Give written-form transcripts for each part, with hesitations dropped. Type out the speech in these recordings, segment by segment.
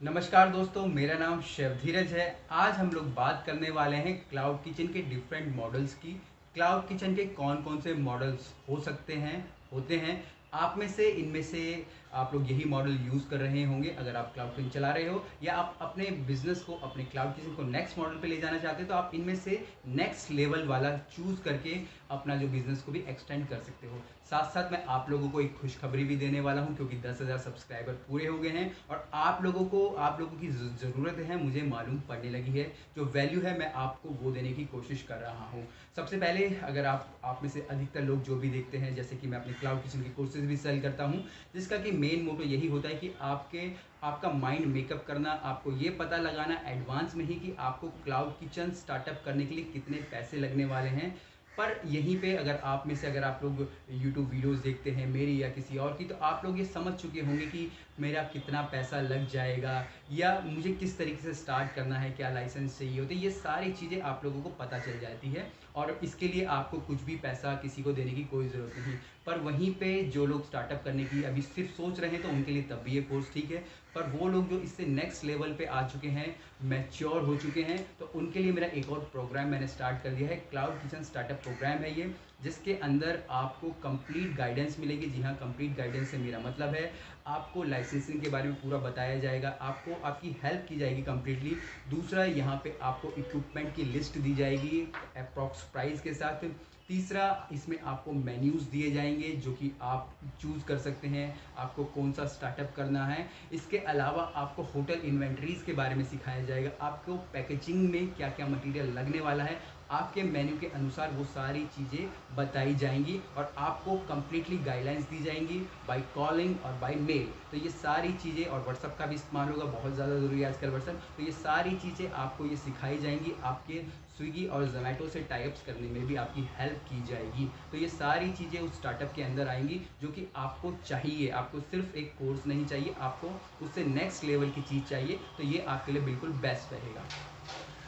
नमस्कार दोस्तों, मेरा नाम शिव धीरज है। आज हम लोग बात करने वाले हैं क्लाउड किचन के डिफरेंट मॉडल्स की। क्लाउड किचन के कौन कौन से मॉडल्स हो सकते हैं, होते हैं। आप में से इनमें से आप लोग यही मॉडल यूज़ कर रहे होंगे अगर आप क्लाउड किचन चला रहे हो, या आप अपने बिजनेस को, अपने क्लाउड किचन को नेक्स्ट मॉडल पे ले जाना चाहते हो, तो आप इनमें से नेक्स्ट लेवल वाला चूज़ करके अपना जो बिजनेस को भी एक्सटेंड कर सकते हो। साथ साथ मैं आप लोगों को एक खुशखबरी भी देने वाला हूं, क्योंकि 10,000 सब्सक्राइबर पूरे हो गए हैं और आप लोगों की ज़रूरत है, मुझे मालूम पड़ने लगी है। जो वैल्यू है मैं आपको वो देने की कोशिश कर रहा हूं। सबसे पहले, अगर आप में से अधिकतर लोग जो भी देखते हैं, जैसे कि मैं अपने क्लाउड किचन के कोर्सेज भी सेल करता हूं, जिसका कि मेन मोटो यही होता है कि आपका माइंड मेकअप करना, आपको ये पता लगाना एडवांस में ही कि आपको क्लाउड किचन स्टार्टअप करने के लिए कितने पैसे लगने वाले हैं। पर यहीं पे अगर आप लोग यूट्यूब वीडियोस देखते हैं मेरी या किसी और की, तो आप लोग ये समझ चुके होंगे कि मेरा कितना पैसा लग जाएगा, या मुझे किस तरीके से स्टार्ट करना है, क्या लाइसेंस चाहिए होते हैं, ये सारी चीज़ें आप लोगों को पता चल जाती है। और इसके लिए आपको कुछ भी पैसा किसी को देने की कोई ज़रूरत नहीं। पर वहीं पे जो लोग स्टार्टअप करने की अभी सिर्फ सोच रहे हैं, तो उनके लिए तब भी ये कोर्स ठीक है। पर वो लोग जो इससे नेक्स्ट लेवल पे आ चुके हैं, मैच्योर हो चुके हैं, तो उनके लिए मेरा एक और प्रोग्राम मैंने स्टार्ट कर दिया है। क्लाउड किचन स्टार्टअप प्रोग्राम है ये, जिसके अंदर आपको कंप्लीट गाइडेंस मिलेगी। जी हाँ, कंप्लीट गाइडेंस से मेरा मतलब है आपको लाइसेंसिंग के बारे में पूरा बताया जाएगा, आपको आपकी हेल्प की जाएगी कंप्लीटली। दूसरा, यहाँ पे आपको इक्विपमेंट की लिस्ट दी जाएगी अप्रॉक्स प्राइस के साथ। तीसरा, इसमें आपको मेन्यूज़ दिए जाएंगे जो कि आप चूज़ कर सकते हैं आपको कौन सा स्टार्टअप करना है। इसके अलावा आपको होटल इन्वेंट्रीज़ के बारे में सिखाया जाएगा, आपको पैकेजिंग में क्या क्या मटेरियल लगने वाला है, आपके मेन्यू के अनुसार वो सारी चीज़ें बताई जाएंगी और आपको कंप्लीटली गाइडलाइंस दी जाएंगी बाय कॉलिंग और बाय मेल। तो ये सारी चीज़ें, और व्हाट्सअप का भी इस्तेमाल होगा, बहुत ज़्यादा ज़रूरी है आजकल व्हाट्सअप। तो ये सारी चीज़ें आपको ये सिखाई जाएंगी, आपके स्विगी और जोमेटो से टाइप्स करने में भी आपकी हेल्प की जाएगी। तो ये सारी चीज़ें उस स्टार्टअप के अंदर आएंगी जो कि आपको चाहिए। आपको सिर्फ एक कोर्स नहीं चाहिए, आपको उससे नेक्स्ट लेवल की चीज़ चाहिए, तो ये आपके लिए बिल्कुल बेस्ट रहेगा।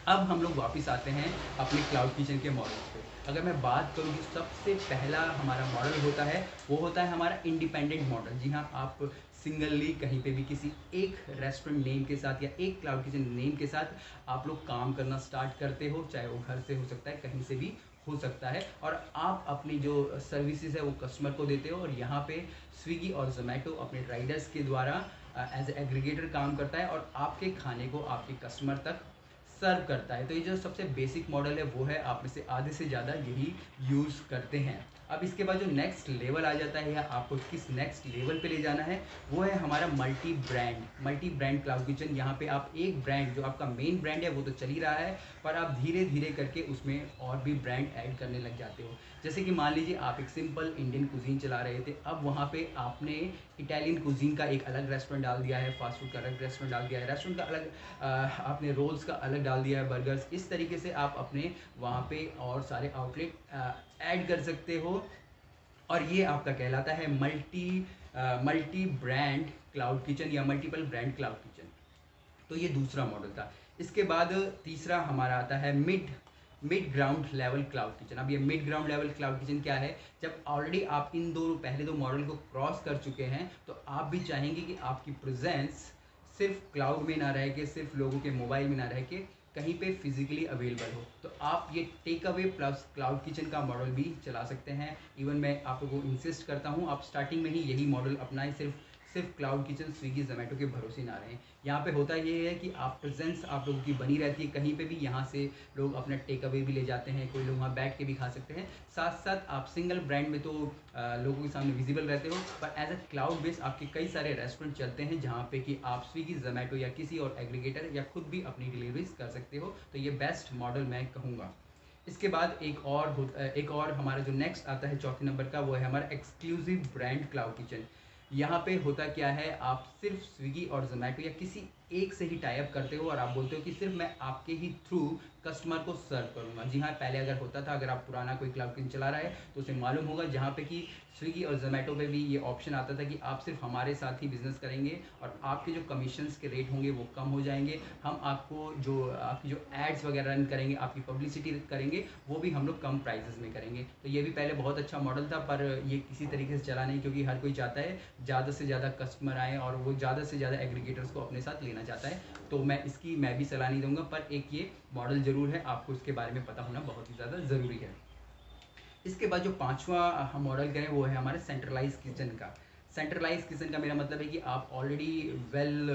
अब हम लोग वापस आते हैं अपने क्लाउड किचन के मॉडल पे। अगर मैं बात करूँ कि सबसे पहला हमारा मॉडल होता है, वो होता है हमारा इंडिपेंडेंट मॉडल। जी हाँ, आप सिंगलली कहीं पे भी किसी एक रेस्टोरेंट नेम के साथ या एक क्लाउड किचन नेम के साथ आप लोग काम करना स्टार्ट करते हो, चाहे वो घर से हो सकता है, कहीं से भी हो सकता है, और आप अपनी जो सर्विसेज है वो कस्टमर को देते हो। और यहाँ पे स्विगी और जोमेटो अपने राइडर्स के द्वारा एज एग्रीगेटर काम करता है और आपके खाने को आपके कस्टमर तक सर्व करता है। तो ये जो सबसे बेसिक मॉडल है वो है, आप में से आधे से ज़्यादा यही यूज़ करते हैं। अब इसके बाद जो नेक्स्ट लेवल आ जाता है, या आपको किस नेक्स्ट लेवल पे ले जाना है, वो है हमारा मल्टी ब्रांड क्लाउड किचन। यहाँ पे आप एक ब्रांड, जो आपका मेन ब्रांड है वो तो चल ही रहा है, पर आप धीरे धीरे करके उसमें और भी ब्रांड ऐड करने लग जाते हो। जैसे कि मान लीजिए आप एक सिंपल इंडियन कुजीन चला रहे थे, अब वहाँ पे आपने इटालियन कुजीन का एक अलग रेस्टोरेंट डाल दिया है, फास्ट फूड का अलग रेस्टोरेंट डाल दिया है, रेस्टोरेंट का अलग आपने रोल्स का अलग डाल दिया है, बर्गर्स। इस तरीके से आप अपने वहाँ पे और सारे आउटलेट ऐड कर सकते हो, और ये आपका कहलाता है मल्टी ब्रांड क्लाउड किचन या मल्टीपल ब्रांड क्लाउड किचन। तो ये दूसरा मॉडल था। इसके बाद तीसरा हमारा आता है mid ground level cloud kitchen. अब ये mid ground level cloud kitchen क्या है, जब ऑलरेडी आप इन दो पहले दो मॉडल को क्रॉस कर चुके हैं, तो आप भी चाहेंगे कि आपकी प्रेजेंस सिर्फ क्लाउड में ना रह के, सिर्फ लोगों के मोबाइल में ना रह के, कहीं पे फिजिकली अवेलेबल हो। तो आप ये take away plus cloud kitchen का मॉडल भी चला सकते हैं। इवन मैं आप लोगों को इंसिस्ट करता हूँ, आप स्टार्टिंग में ही यही मॉडल अपनाएं, सिर्फ क्लाउड किचन स्विगी जोमेटो के भरोसे ना रहें। यहाँ पे होता ये है कि आप प्रेजेंस आप लोगों की बनी रहती है कहीं पे भी। यहाँ से लोग अपना टेक अवे भी ले जाते हैं, कोई लोग वहाँ बैठ के भी खा सकते हैं। साथ साथ आप सिंगल ब्रांड में तो लोगों के सामने विजिबल रहते हो, पर एज अ क्लाउड बेस आपके कई सारे रेस्टोरेंट चलते हैं जहाँ पे कि आप स्विगी जोमेटो या किसी और एग्रीगेटर या खुद भी अपनी डिलीवरीज कर सकते हो। तो ये बेस्ट मॉडल मैं कहूँगा। इसके बाद एक और हमारा जो नेक्स्ट आता है चौथे नंबर का, वो है हमारा एक्सक्लूसिव ब्रांड क्लाउड किचन। यहाँ पे होता क्या है, आप सिर्फ स्विगी और जोमेटो या किसी एक से ही टाइप करते हो और आप बोलते हो कि सिर्फ मैं आपके ही थ्रू कस्टमर को सर्व करूँगा। जी हाँ, पहले अगर होता था, अगर आप पुराना कोई क्लाउड किचन चला रहा है तो उसे मालूम होगा, जहाँ पे कि स्विगी और जोमेटो पे भी ये ऑप्शन आता था कि आप सिर्फ हमारे साथ ही बिजनेस करेंगे और आपके जो कमीशंस के रेट होंगे वो कम हो जाएंगे। हम आपकी जो एड्स वगैरह रन करेंगे, आपकी पब्लिसिटी करेंगे, वो भी हम लोग कम प्राइसेस में करेंगे। तो ये भी पहले बहुत अच्छा मॉडल था, पर ये किसी तरीके से चला नहीं, क्योंकि हर कोई चाहता है ज़्यादा से ज़्यादा कस्टमर आए और वो ज़्यादा से ज़्यादा एग्रीगेटर्स को अपने साथ लेना करना चाहता है तो मैं भी सलाह नहीं दूंगा, पर एक ये मॉडल ज़रूर है, आपको इसके बारे में पता होना बहुत ही ज़्यादा ज़रूरी है। इसके बाद जो पांचवा हम मॉडल करें वो है हमारे सेंट्रलाइज किचन का। सेंट्रलाइज किचन का मेरा मतलब है कि आप ऑलरेडी वेल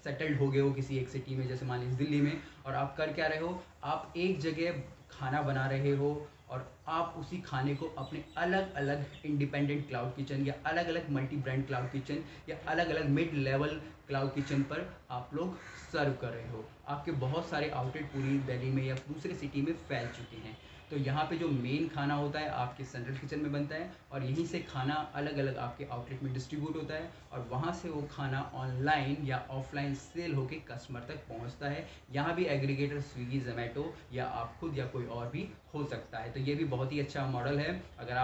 सेटल्ड हो गए हो किसी एक सिटी में, जैसे मान लीजिए दिल्ली में, और आप कर क्या रहे हो, आप एक जगह खाना बना रहे हो और आप उसी खाने को अपने अलग अलग इंडिपेंडेंट क्लाउड किचन या अलग अलग मल्टी ब्रांड क्लाउड किचन या अलग अलग मिड लेवल क्लाउड किचन पर आप लोग सर्व कर रहे हो। आपके बहुत सारे आउटलेट पूरी दिल्ली में या दूसरे सिटी में फैल चुके हैं। तो यहाँ पे जो मेन खाना होता है आपके सेंट्रल किचन में बनता है और यहीं से खाना अलग अलग आपके आउटलेट में डिस्ट्रीब्यूट होता है और वहाँ से वो खाना ऑनलाइन या ऑफलाइन सेल होके कस्टमर तक पहुँचता है। यहाँ भी एग्रीगेटर स्विगी, जोमेटो या आप खुद या कोई और भी हो सकता है। तो ये भी बहुत ही अच्छा मॉडल है। अगर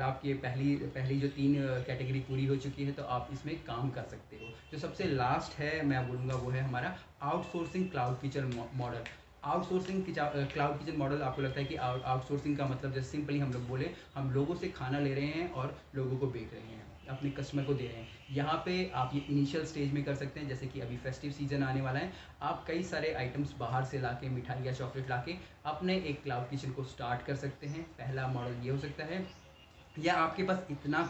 आपकी पहली जो 3 कैटेगरी पूरी हो चुकी है तो आप इसमें काम कर सकते हो। जो सबसे लास्ट है मैं बोलूँगा वो है हमारा outsourcing cloud kitchen model. Outsourcing cloud kitchen model, आपको लगता है कि आउटसोर्सिंग का मतलब जैसे सिंपली हम लोग बोले, हम लोगों से खाना ले रहे हैं और लोगों को बेच रहे हैं, अपने कस्टमर को दे रहे हैं। यहाँ पे आप ये इनिशियल स्टेज में कर सकते हैं, जैसे कि अभी फेस्टिव सीजन आने वाला है, आप कई सारे आइटम्स बाहर से लाके, मिठाई या चॉकलेट लाके अपने एक क्लाउड किचन को स्टार्ट कर सकते हैं। पहला मॉडल ये हो सकता है। या आपके पास इतना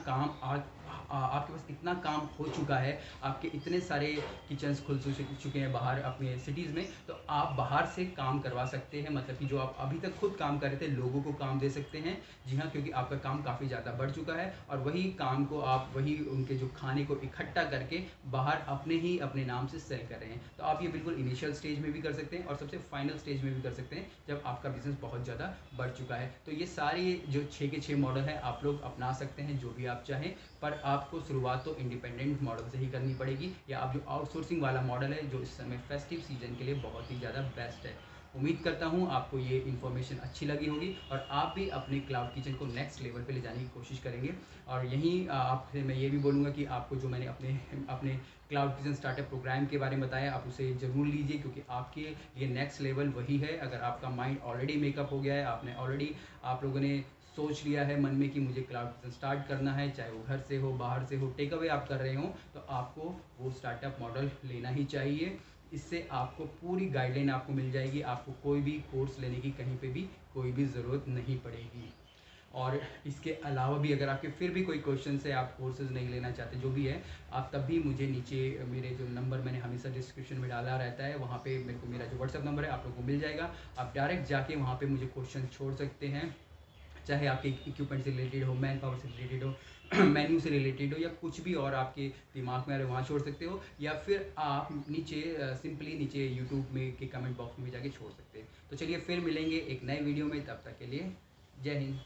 काम हो चुका है, आपके इतने सारे किचन्स खुल चुके हैं बाहर अपने सिटीज़ में, तो आप बाहर से काम करवा सकते हैं। मतलब कि जो आप अभी तक खुद काम कर रहे थे, लोगों को काम दे सकते हैं। जी हाँ, क्योंकि आपका काम काफ़ी ज़्यादा बढ़ चुका है और वही काम को आप वही उनके जो खाने को इकट्ठा करके बाहर अपने नाम से सेल कर रहे हैं। तो आप ये बिल्कुल इनिशियल स्टेज में भी कर सकते हैं और सबसे फाइनल स्टेज में भी कर सकते हैं जब आपका बिजनेस बहुत ज़्यादा बढ़ चुका है। तो ये सारे जो 6 के 6 मॉडल है आप लोग अपना सकते हैं जो भी आप चाहें, पर आपको शुरुआत तो इंडिपेंडेंट मॉडल से ही करनी पड़ेगी, या आप जो आउटसोर्सिंग वाला मॉडल है जो इस समय फेस्टिव सीजन के लिए बहुत ही ज़्यादा बेस्ट है। उम्मीद करता हूँ आपको ये इन्फॉर्मेशन अच्छी लगी होगी और आप भी अपने क्लाउड किचन को नेक्स्ट लेवल पे ले जाने की कोशिश करेंगे। और यहीं आपसे मैं ये भी बोलूँगा कि आपको जो मैंने अपने क्लाउड किचन स्टार्टअप प्रोग्राम के बारे में बताया, आप उसे ज़रूर लीजिए, क्योंकि आपके लिए नेक्स्ट लेवल वही है। अगर आपका माइंड ऑलरेडी मेकअप हो गया है, आप लोगों ने सोच लिया है मन में कि मुझे क्लाउड किचन स्टार्ट करना है, चाहे वो घर से हो, बाहर से हो, टेक अवे आप कर रहे हो, तो आपको वो स्टार्टअप मॉडल लेना ही चाहिए। इससे आपको पूरी गाइडलाइन आपको मिल जाएगी, आपको कोई भी कोर्स लेने की कहीं पे भी कोई भी ज़रूरत नहीं पड़ेगी। और इसके अलावा भी अगर आपके फिर भी कोई क्वेश्चन है, आप कोर्सेज़ नहीं लेना चाहते, जो भी है, आप तब भी मुझे नीचे मेरे जो नंबर मैंने हमेशा डिस्क्रिप्शन में डाला रहता है, वहाँ पे मेरा जो व्हाट्सअप नंबर है आप लोगों को मिल जाएगा। आप डायरेक्ट जाके वहाँ पे मुझे क्वेश्चन छोड़ सकते हैं, चाहे आपके इक्विपमेंट से रिलेटेड हो, मैन पावर से रिलेटेड हो, मेन्यू से रिलेटेड हो, या कुछ भी और आपके दिमाग में आ रहे वहाँ छोड़ सकते हो, या फिर आप नीचे सिंपली नीचे यूट्यूब में के कमेंट बॉक्स में जाके छोड़ सकते हैं। तो चलिए फिर मिलेंगे एक नए वीडियो में, तब तक के लिए जय हिंद।